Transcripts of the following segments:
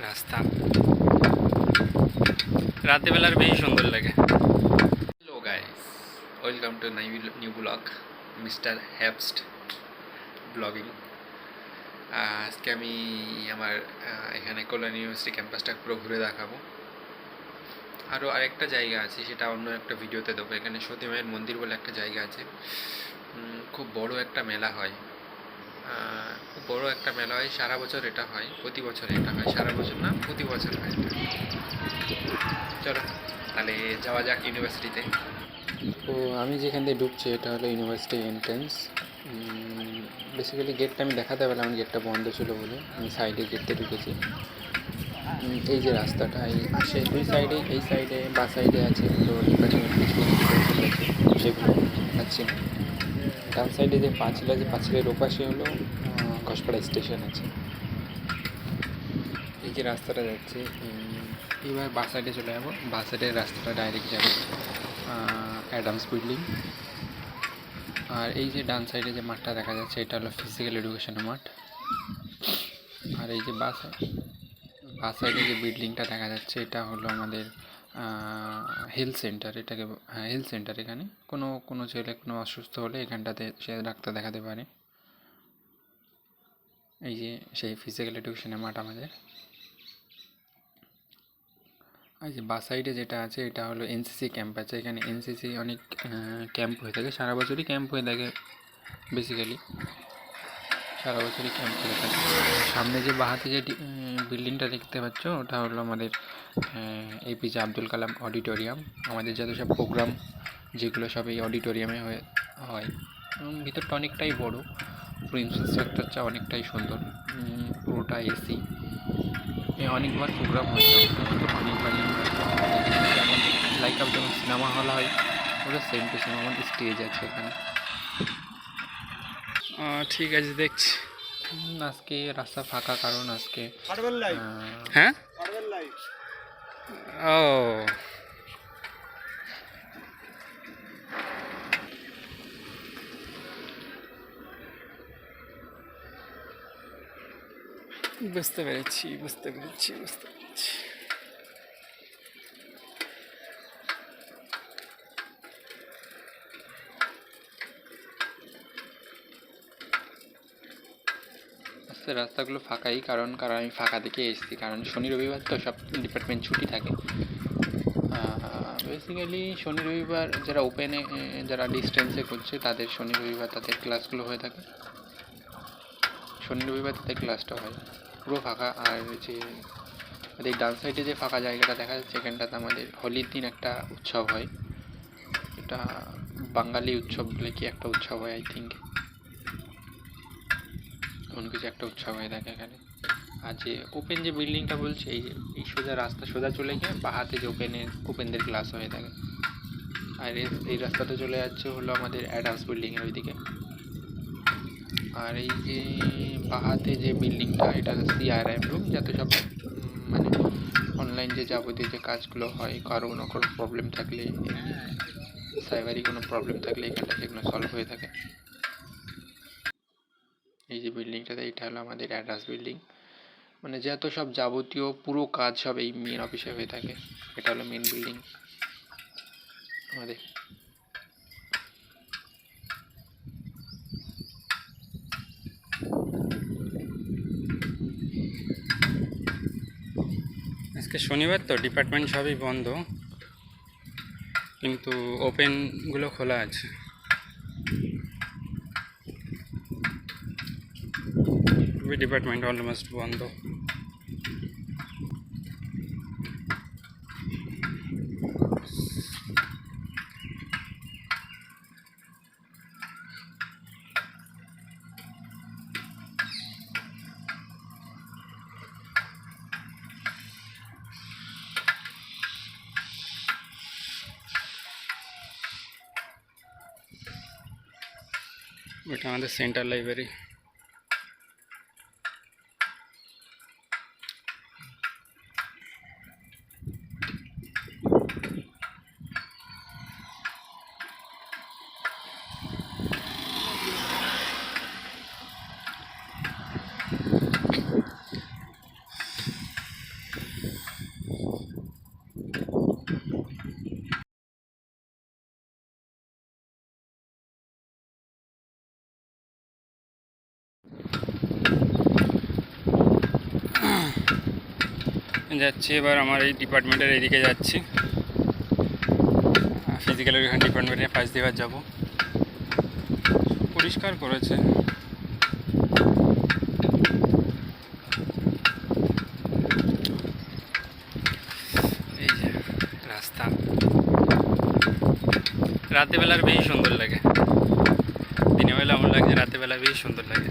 রাস্তা রাতে বেলার বেশি সুন্দর লাগে। Hello guys, welcome to new blog mister happiest blogging. আজকে আমি আমার এখানে কল্যাণ ইউনিভার্সিটি ক্যাম্পাসটা পুরো ঘুরে দেখাবো। আরও আরেকটা জায়গা আছে, সেটা অন্য একটা ভিডিওতে দেবো। এখানে সতী মায়ের মন্দির বলে একটা জায়গা আছে, খুব বড় একটা মেলা হয়। খুব বড় একটা মেলা হয়, সারা বছর এটা হয়, প্রতি বছর এটা হয়, সারা বছর না প্রতি বছর হয়। চলো তাহলে যাওয়া যাক ইউনিভার্সিটিতে। তো আমি যেখান দিয়ে ঢুকছি এটা হলো ইউনিভার্সিটি এন্ট্রেন্স। বেসিক্যালি গেটটা আমি দেখাতে পারলাম, গেটটা বন্ধ ছিল বলে আমি সাইডে গেটতে ঢুকেছি। এই যে রাস্তাটা, এই দুই সাইডে, এই সাইডে বা সাইডে আছে হলো ডিপার্টমেন্ট কিছু আছে, সেগুলো পাচ্ছি না। ডান সাইডে যে পাঁচিল আছে, পাঁচিলের ওপাশে হলো ঘসপাড়া স্টেশন আছে। এই যে রাস্তাটা যাচ্ছে, এবার বাস সাইডে চলে যাবো। বাস সাইডের রাস্তাটা ডাইরেক্ট যাবে অ্যাডামস বিল্ডিং। আর এই যে ডান সাইডে যে মাঠটা দেখা যাচ্ছে এটা হলো ফিজিক্যাল এডুকেশনের মাঠ। আর এই যে বাস সাইডে যে বিল্ডিংটা দেখা যাচ্ছে এটা হলো আমাদের হেলথ সেন্টার। এটাকে হেলথ সেন্টার। এখানে কোনো ছেলে কোনো অসুস্থ হলে এখানটাতে সে ডাক্তার দেখাতে পারে। এই যে সেই ফিজিক্যাল এডুকেশনের মাঠ আমাদের। আর যে বাস সাইডে যেটা আছে এটা হলো এনসিসি ক্যাম্প আছে। এখানে এনসিসি অনেক ক্যাম্প হয়ে থাকে, সারা বছরই ক্যাম্প হয়ে থাকে। বেসিক্যালি সারা বছরই ক্যাম্প হয়ে থাকে। সামনে যে বাহাতে যে বিল্ডিংটা দেখতে পাচ্ছ ওটা হলো আমাদের এপিজে আব্দুল কালাম অডিটোরিয়াম। আমাদের যত সব প্রোগ্রাম যেগুলো সব এই অডিটোরিয়ামে হয়। ভিতরটা অনেকটাই বড়, পুরো ইনফ্রাস্ট্রাকচারটা অনেকটাই সুন্দর, পুরোটা এসি। অনেকবার প্রোগ্রাম হয়েছে, অনেকবারই যেমন লাইক আপ যেমন সিনেমা হল হয়, ওটা সেম টু সেম আমার স্টেজ আছে এখানে। ঠিক আছে, দেখছি। আজকে রাস্তা ফাঁকা, কারণ আজকে হ্যাঁ ও বুঝতে পেরেছি। রাস্তাগুলো ফাঁকাই, কারণ আমি ফাঁকা দেখে এসেছি, কারণ শনি রবিবার তো সব ডিপার্টমেন্ট ছুটি থাকে। বেসিক্যালি শনি রবিবার যারা ওপেনে, যারা ডিস্টেন্সে করছে তাদের শনি রবিবার তাদের ক্লাসগুলো হয়ে থাকে। শনি রবিবার তাদের ক্লাসটা হয়, পুরো ফাঁকা। আর যে আমাদের ডান সাইডে যে ফাঁকা জায়গাটা দেখা যাচ্ছে এখানটাতে আমাদের হোলির দিন একটা উৎসব হয়। এটা বাঙালি উৎসব বলে কি একটা উৎসব হয়, আই থিঙ্ক এমন কিছু একটা উৎসব হয়ে থাকে এখানে। আর যে ওপেন যে বিল্ডিংটা বলছে, এই সোজা রাস্তা সোজা চলে গিয়ে বাহাতে যে ওপেনদের ক্লাস হয়ে থাকে। আর এই রাস্তাটা চলে যাচ্ছে হলো আমাদের অ্যাডামস বিল্ডিংয়ের ওইদিকে। আর এই যে বাহাতে যে বিল্ডিংটা এটা সিআরএম রুম, যাতে সব মানে অনলাইন যে যাবতীয় যে কাজগুলো হয়, কারো কোনো প্রবলেম থাকলে, সাইবারি কোনো প্রবলেম থাকলে এখানটা সেগুলো সলভ হয়ে থাকে। এই যে বিল্ডিংটাতে, এটা হলো আমাদের অ্যাড্রেস বিল্ডিং, মানে যত সব যাবতীয় পুরো কাজ সব এই মেন অফিসে হয়ে থাকে। এটা হলো মেন বিল্ডিং আমাদের। আজকে শনিবার তো ডিপার্টমেন্ট সবই বন্ধ, কিন্তু ওপেনগুলো খোলা আছে। ডিপার্টমেন্ট অলমোস্ট বন্ধ। এটা আমাদের সেন্ট্রাল লাইব্রেরি। যাচ্ছি এবার আমার এই ডিপার্টমেন্টের এইদিকে যাচ্ছি, ফিজিক্যাল এডুকেশন ডিপার্টমেন্টের পাশ দিয়ে এবার যাবো। পরিষ্কার করেছে। এই যে রাস্তা, রাতেরবেলার বেশি সুন্দর লাগে, দিনের বেলা এমন লাগে, রাতেরবেলা বেশি সুন্দর লাগে।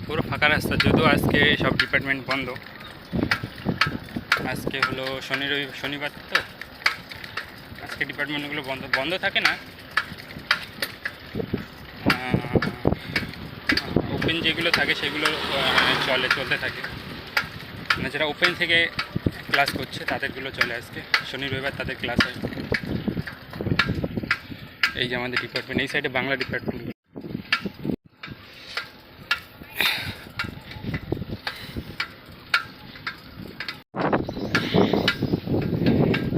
পুরো ফাঁকা রাস্তা, যদিও আজকে সব ডিপার্টমেন্ট বন্ধ। আজকে হলো শনিবার তো, আজকে ডিপার্টমেন্টগুলো বন্ধ বন্ধ থাকে না, ওপেন যেগুলো থাকে সেগুলো চলতে থাকে, মানে যারা ওপেন থেকে ক্লাস করছে তাদেরগুলো চলে। আজকে শনি রবিবার তাদের ক্লাস হয়। এই যে আমাদের ডিপার্টমেন্ট, এই সাইডে বাংলা ডিপার্টমেন্ট।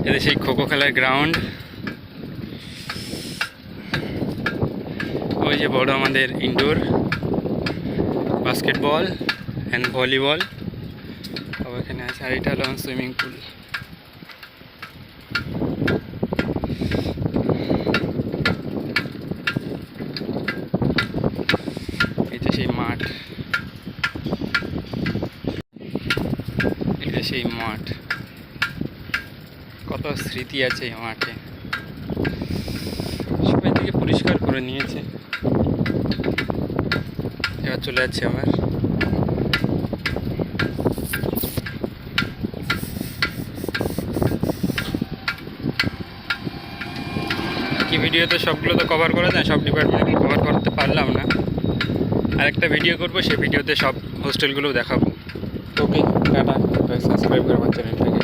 এদের সেই খোখো খেলার গ্রাউন্ড, ওই যে বড় আমাদের ইনডোর বাস্কেটবল অ্যান্ড ভলিবল সব এখানে আছে। আর এটা হলো সুইমিং পুল। এটা সেই মাঠ, এটা সেই মাঠ, কত স্মৃতি আছে এই মাঠে। সবাই থেকে পরিষ্কার করে নিয়েছে, এবার চলে যাচ্ছে আবার। কি ভিডিওতে সবগুলো তো কভার করা যায়, সব ডিপার্টমেন্টগুলো কভার করতে পারলাম না। আরেকটা ভিডিও করবো, সেই ভিডিওতে সব হোস্টেলগুলোও দেখাবো। ওকে, টাটা, সাবস্ক্রাইব করে আমার চ্যানেলটাকে।